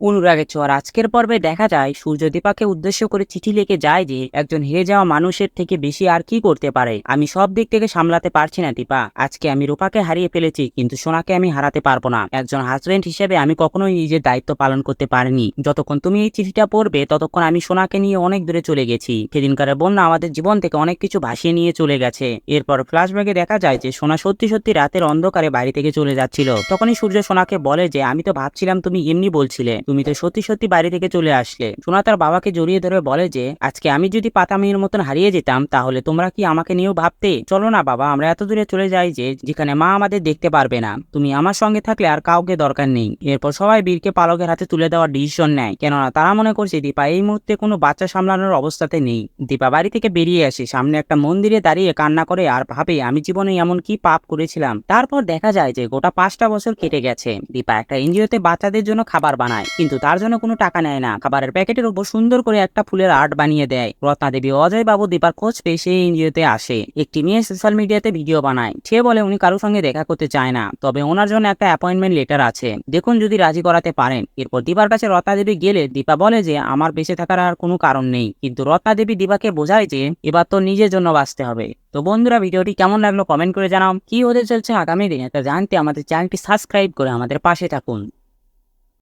অনুরাগের ছোঁয়ার আজকের পর্বে দেখা যায় সূর্য দীপাকে উদ্দেশ্য করে চিঠি লিখে যায় যে একজন হেরে যাওয়া মানুষের থেকে বেশি আর কি করতে পারে। আমি সব দিক থেকে সামলাতে পারছি না দীপা। আজকে আমি রূপাকে হারিয়ে ফেলেছি, কিন্তু সোনাকে আমি হারাতে পারবো না। একজন হাজবেন্ড হিসেবে আমি কখনোই নিজের দায়িত্ব পালন করতে পারিনি। যতক্ষণ তুমি এই চিঠিটা পড়বে ততক্ষণ আমি সোনাকে নিয়ে অনেক দূরে চলে গেছি। সেদিনকার বন্যা আমাদের জীবন থেকে অনেক কিছু ভাসিয়ে নিয়ে চলে গেছে। এরপর ফ্ল্যাশব্যাকে দেখা যায় যে সোনা সত্যি সত্যি রাতের অন্ধকারে বাড়ি থেকে চলে যাচ্ছিল। তখনই সূর্য সোনাকে বলে যে আমি তো ভাবছিলাম তুমি এমনি বলছিলে, তুমি তো সত্যি সত্যি বাড়ি থেকে চলে আসলে। সোনা তার বাবাকে জড়িয়ে ধরে বলে যে আজকে আমি যদি পাতা মেয়ের মতন হারিয়ে যেতাম তাহলে তোমরা কি আমাকে নিয়েও ভাবতে? চলো না বাবা, আমরা এত দূরে চলে যাই যে যেখানে মা আমাদের দেখতে পারবে না। তুমি আমার সঙ্গে থাকলে আর কাউকে দরকার নেই। এরপর সবাই বীরকে পালকের হাতে তুলে দেওয়ার ডিসিশন নেয়, কেননা তারা মনে করছে দীপা এই মুহূর্তে কোনো বাচ্চা সামলানোর অবস্থাতে নেই। দীপা বাড়ি থেকে বেরিয়ে আসে, সামনে একটা মন্দিরে দাঁড়িয়ে কান্না করে আর ভাবে আমি জীবনে এমন কি পাপ করেছিলাম। তারপর দেখা যায় যে গোটা 5টা বছর কেটে গেছে। দীপা একটা এনজিওতে বাচ্চাদের জন্য খাবার বানায়, কিন্তু তার জন্য কোনো টাকা নেয় না। খাবারের প্যাকেটের উপর সুন্দর করে একটা ফুলের আর্ট বানিয়ে দেয়। রত্না দেবী অজয় বাবু দীপার খোঁজ পেয়ে সেই এনজিওতে আসে। একটি মেয়ে সোশ্যাল মিডিয়াতে ভিডিও বানায়। সে বলে উনি কারোর সঙ্গে দেখা করতে চায় না, তবে ওনার জন্য একটা অ্যাপয়েন্টমেন্ট লেটার আছে, দেখুন যদি রাজি করাতে পারেন। এরপর দীপার কাছে রত্না দেবী গেলে দীপা বলে যে আমার বেঁচে থাকার আর কোনো কারণ নেই, কিন্তু রত্না দেবী দীপাকে বোঝায় যে এবার তো নিজের জন্য বাঁচতে হবে। তো বন্ধুরা, ভিডিওটি কেমন লাগলো কমেন্ট করে জানাও। কি হতে চলছে আগামী দিনে তা জানতে আমাদের চ্যানেলটি সাবস্ক্রাইব করে আমাদের পাশে থাকুন।